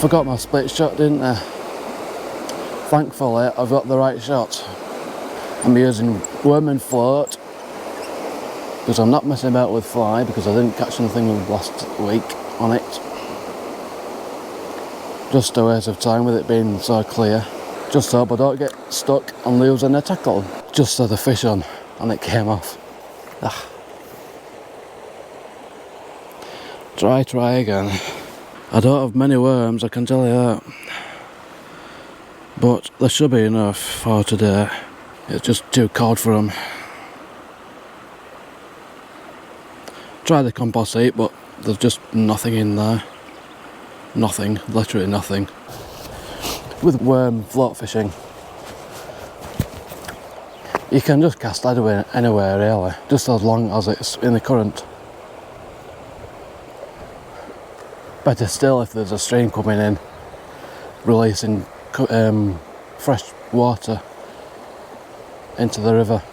forgot my split shot, didn't I? Thankfully, I've got the right shot. I'm using worm and float because I'm not messing about with fly because I didn't catch anything last week on it. Just a waste of time with it being so clear. Just hope I don't get stuck and lose any tackle. Just had the fish on and it came off. Ah. Try again. I don't have many worms, I can tell you that. But there should be enough for today. It's just too cold for them. Try the compost heap, but there's just nothing in there. Nothing, literally nothing. With worm float fishing, you can just cast anywhere really, just as long as it's in the current. Better still if there's a stream coming in, releasing fresh water into the river.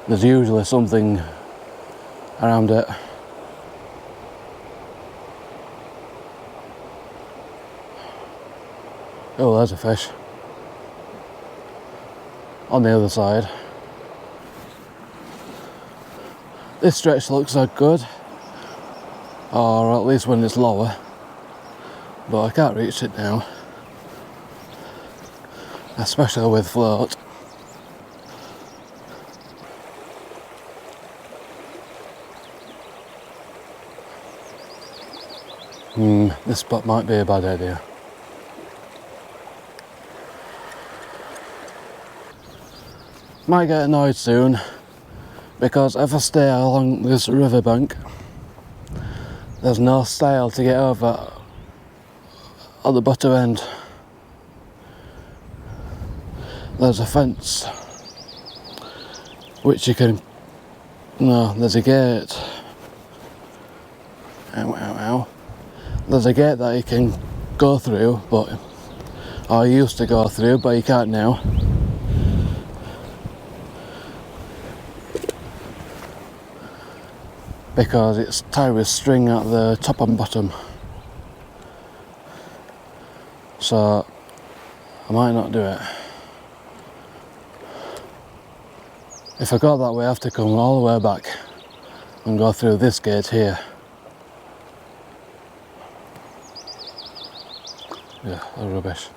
There's usually something around it. Oh, there's a fish on the other side. This stretch looks so good, or at least when it's lower, but I can't reach it now, especially with float. This spot might be a bad idea. Might get annoyed soon, because if I stay along this riverbank, there's no stile to get over at the bottom end. There's a fence, which you can, no, there's a gate. Ow, ow, ow. There's a gate that you can go through, but, or you used to go through, but you can't now. Because it's tied with string at the top and bottom. So I might not do it. If I go that way I have to come all the way back and go through this gate here. Yeah, that's rubbish.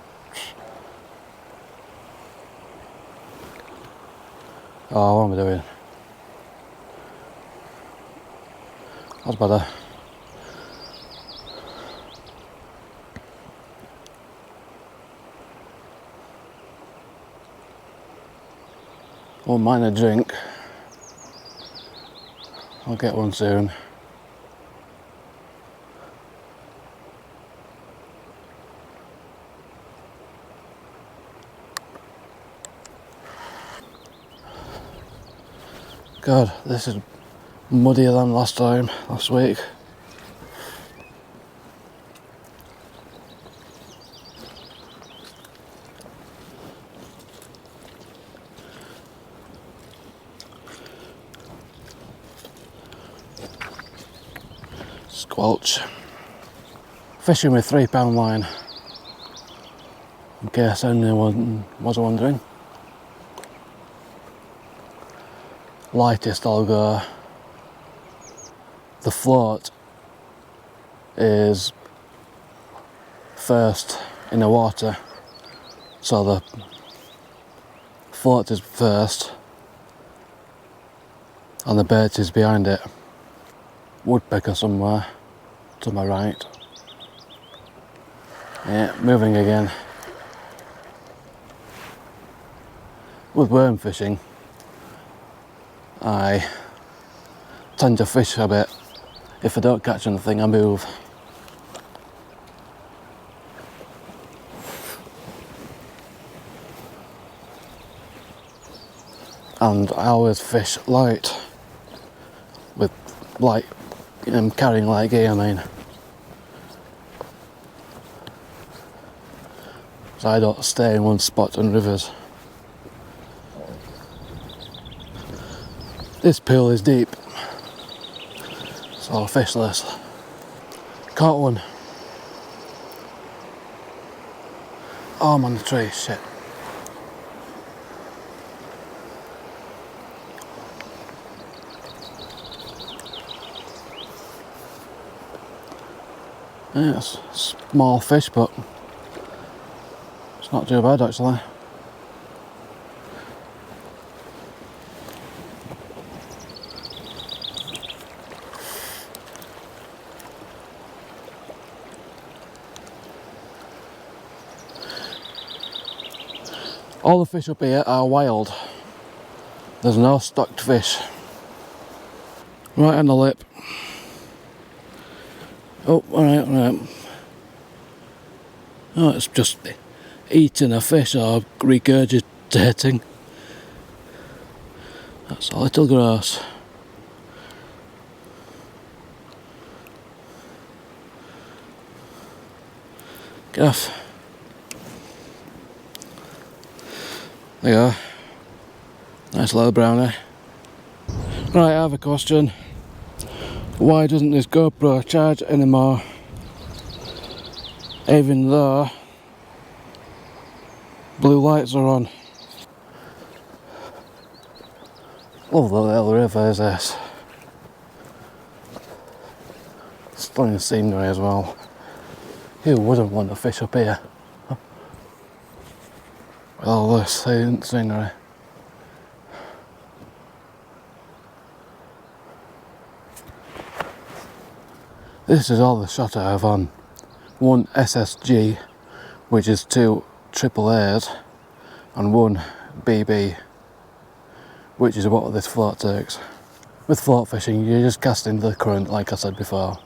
Oh, what am I doing? That's better. Won't mind a drink. I'll get one soon. God, this is muddier than last week. Squelch. Fishing with £3 line, in case anyone was wondering. Lightest I'll go. The float is first in the water, so the float is first and the bait is behind it. Woodpecker somewhere to my right. Yeah, moving again. With worm fishing, I tend to fish a bit. If I don't catch anything, I move. And I always fish light, with light, carrying light gear, I mean. So I don't stay in one spot on rivers. This pool is deep, so I'll fish this. Caught one. Oh, I'm on the tree, shit. Yeah, it's a small fish, but it's not too bad actually. All the fish up here are wild. There's no stocked fish. Right on the lip. Oh, alright. Oh, it's just eating a fish or regurgitating. That's a little gross. Get off. There you go. Nice little brownie. Right, I have a question. Why doesn't this GoPro charge anymore? Even though blue lights are on. Lovely little river is this. Stunning scenery as well. Who wouldn't want to fish up here? With all this scenery. This is all the shot I have on one SSG, which is 2 AAAs, and 1 BB, which is what this float takes. With float fishing, you just cast into the current, like I said before.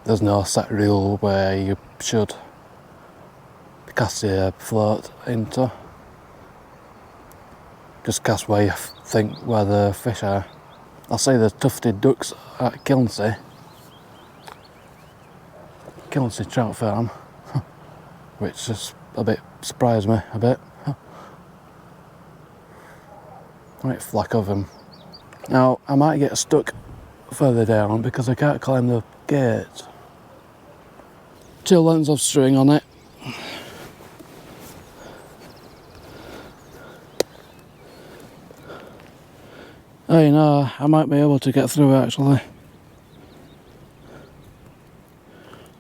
There's no set rule where you should cast your float into. Just cast where you think where the fish are. I'll say the tufted ducks at Kilnsea Trout Farm, which just a bit surprised me a bit. Right flack of them. Now I might get stuck further down because I can't climb the gate. 2 lengths of string on it. Oh, you know, I might be able to get through actually.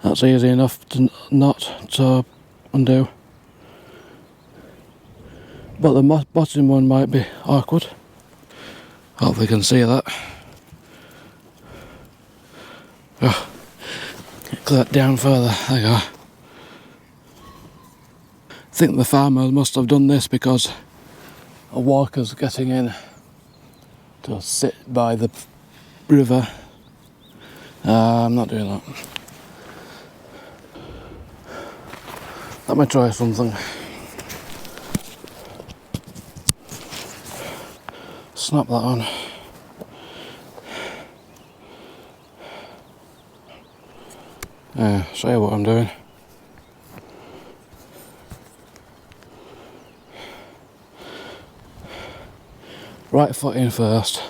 That's easy enough to not to undo. But the bottom one might be awkward. Hope you can see that. Oh, clear that down further. There you go. I think the farmer must have done this because a walker's getting in to sit by the river. I'm not doing that. Let me try something. Snap that on. Show you what I'm doing. Right foot in first.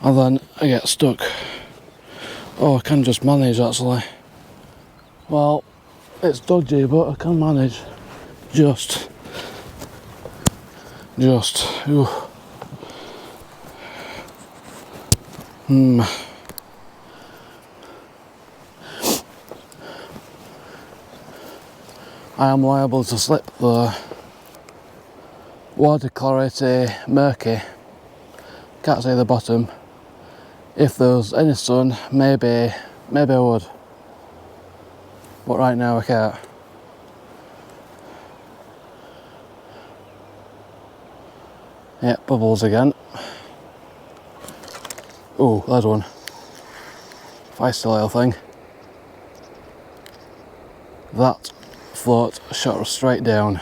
And then I get stuck. Oh, I can just manage actually. Well, it's dodgy, but I can manage. Just. Ooh. I am liable to slip though. Water clarity murky. Can't see the bottom. If there was any sun, maybe I would. But right now I can't. Yep, bubbles again. Oh, there's one. Feisty little thing. That float shot straight down.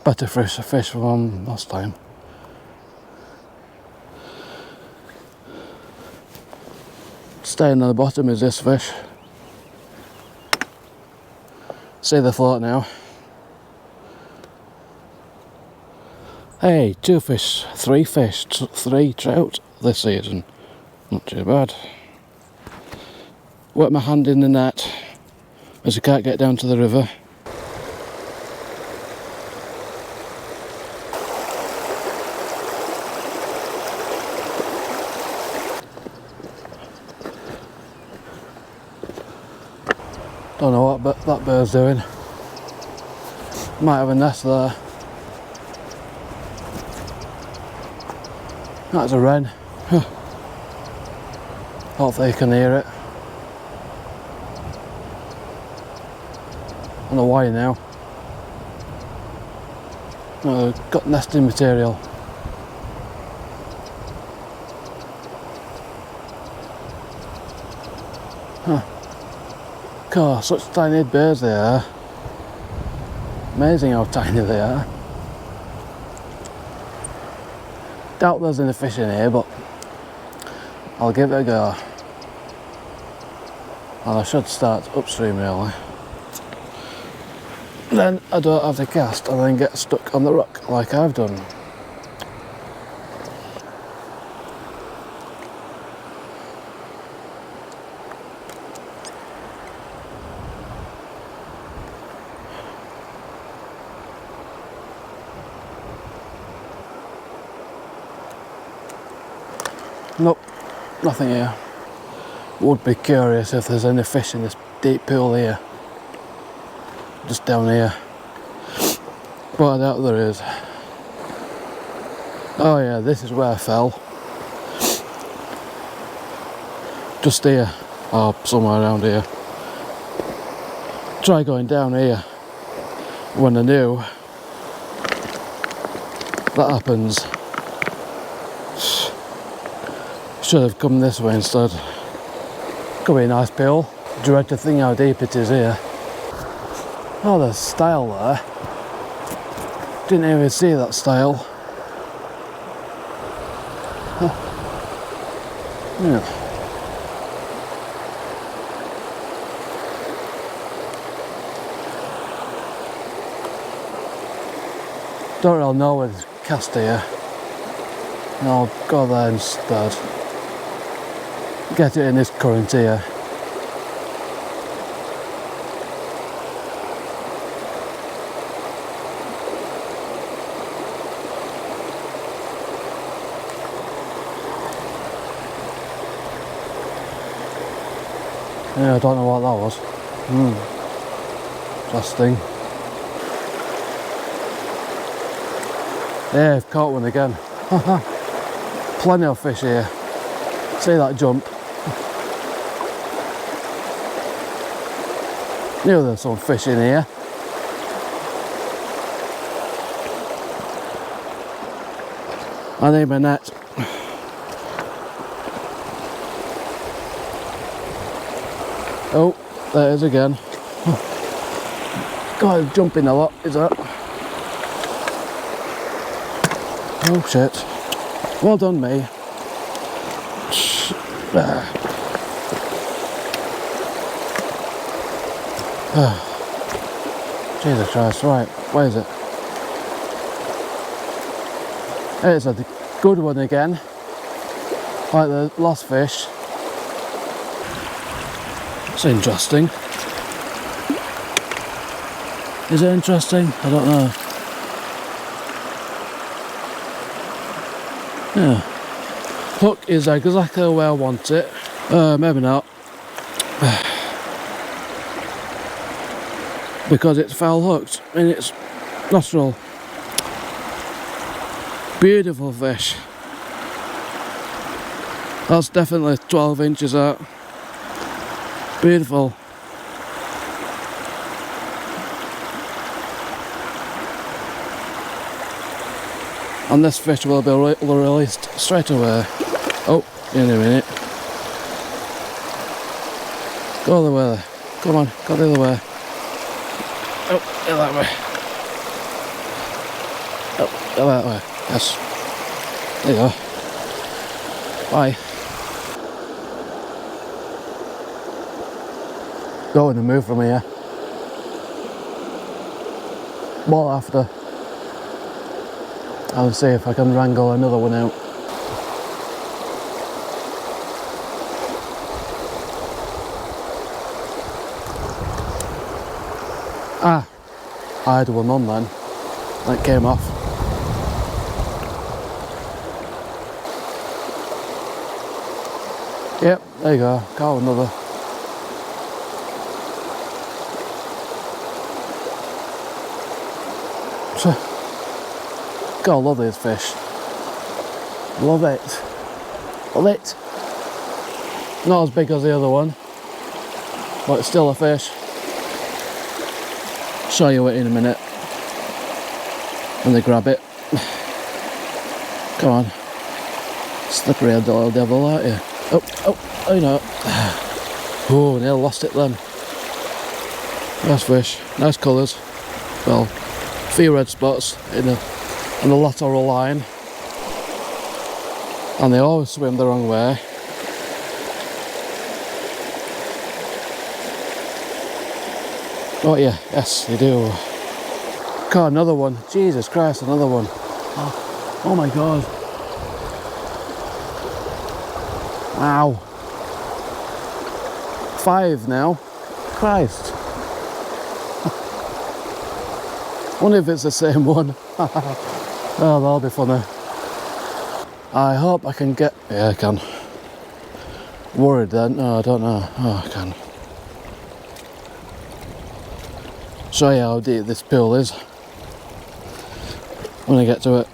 Better fish from last time. Staying at the bottom is this fish. See the float now. Hey, 2 fish, 3 fish, 3 trout this season. Not too bad. Work my hand in the net as I can't get down to the river. Don't know what but that bird's doing. Might have a nest there. That's a wren. Hopefully you can hear it. I don't know why now. Got nesting material. God, such tiny birds they are. Amazing how tiny they are. Doubt there's any fish in here, but I'll give it a go. And I should start upstream really. Then I don't have to cast and then get stuck on the rock like I've done. Nope, nothing here. Would be curious if there's any fish in this deep pool here. Just down here. But I doubt there is. Oh yeah, this is where I fell. Just here, or somewhere around here. Try going down here when I knew that happens. Should have come this way instead. Could be a nice pool. Dread to think how deep it is here. Oh, there's style there. Didn't even see that style. Huh. Yeah. Don't really know where to cast here. And I'll go there instead. Get it in this current here. Yeah, I don't know what that was. Interesting. Yeah, I've caught one again. Plenty of fish here. See that jump? Knew there's some fish in here. I need my net. Oh, there it is again. God, jumping a lot, is that? Oh shit. Well done, me. Jesus Christ, right, where is it? It's a good one again. Like the last fish. It's interesting. Is it interesting? I don't know. Yeah. Hook is exactly where I want it. Maybe not. Because it's foul hooked in its nostril. Beautiful fish. That's definitely 12 inches out. Beautiful. And this fish will be released straight away. Oh, in a minute. Go the other way. Come on, go the other way. Oh, go that way. Oh, go that way. Yes. There you go. Bye. Go in and move from here. Ball after. I'll see if I can wrangle another one out. Ah, I had one on then. That came off. Yep, there you go. Got another. God, I love these fish. Love it. Love it. Not as big as the other one, but it's still a fish. Show you it in a minute when they grab it. Come on. Slippery old little devil, aren't you? Oh, you know. Oh, nearly lost it then. Nice fish, nice colours. Well, a few red spots in the lateral line. And they always swim the wrong way. Oh yeah, yes, they do. God, another one. Jesus Christ, another one. Oh my God. Wow. 5 now. Christ. Wonder if it's the same one. Oh, that'll be funny. I hope I can get... Yeah, I can. Worried then? No, I don't know. Oh, I can. Show you how deep this pool is when I get to it.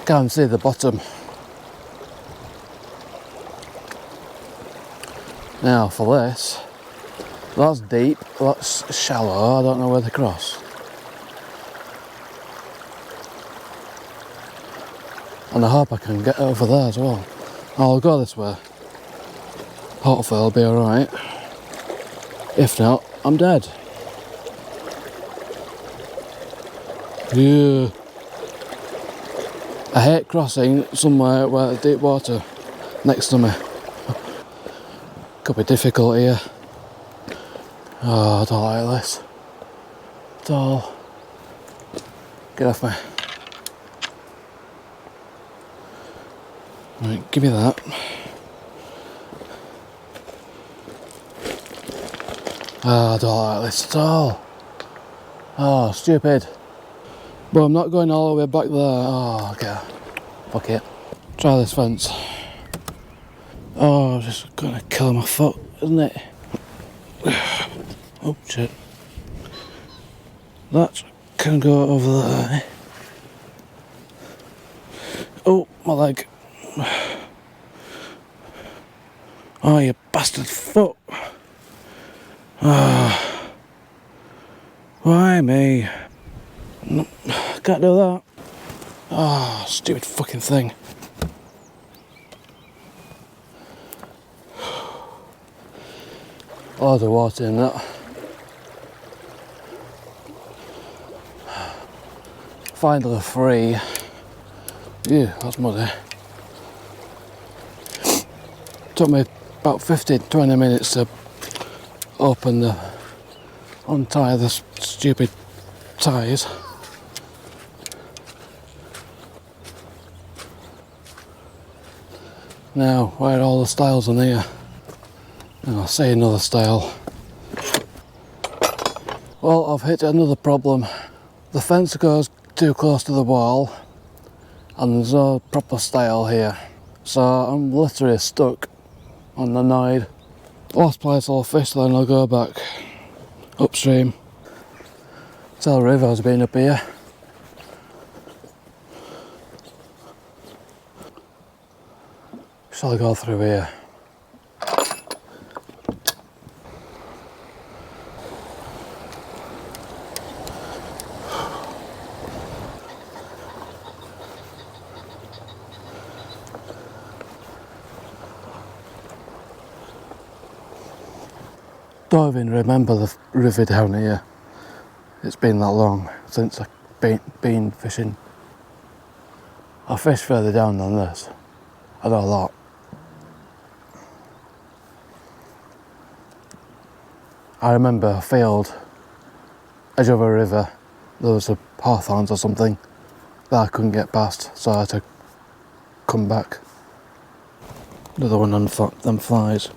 Can't see the bottom. Now for this, that's deep, that's shallow, I don't know where to cross. And I hope I can get over there as well. I'll go this way. Hopefully I'll be alright. If not, I'm dead. Yeah. I hate crossing somewhere where there's deep water next to me. Could be difficult here. Oh, I don't like this at all. Get off me. Right, give me that. Oh, I don't like this at all. Oh, stupid. But I'm not going all the way back there. Oh, okay. Fuck it. Try this fence. Oh, I'm just gonna kill my foot, isn't it? Oh, shit. That can go over there. Oh, my leg. Oh, you bastard foot. Oh. Why me? No, can't do that. Oh, stupid fucking thing. Loads of water in that. Finally free. Yeah, that's muddy. Took me about 15-20 minutes to untie the stupid ties. Now, where are all the styles in here? I'll say another style. Well, I've hit another problem. The fence goes too close to the wall and there's no proper style here. So I'm literally stuck on the Nide. Last place I'll fish, then I'll go back upstream. Tell River's been up here. Shall I go through here? Don't even remember the river down here. It's been that long since I've been fishing. I fished further down than this. I know a lot. I remember a field edge of a river, there was a pythons or something that I couldn't get past, so I had to come back. Another one on them flies.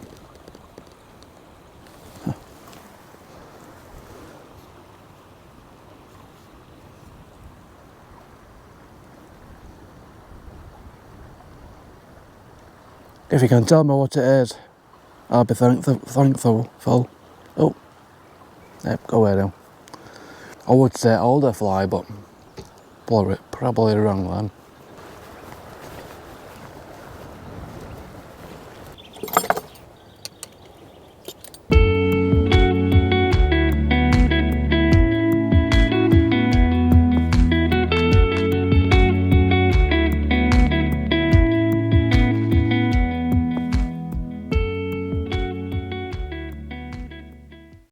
If you can tell me what it is, I'll be thankful. Oh, yep, go away now. I would say alder fly, but probably wrong then.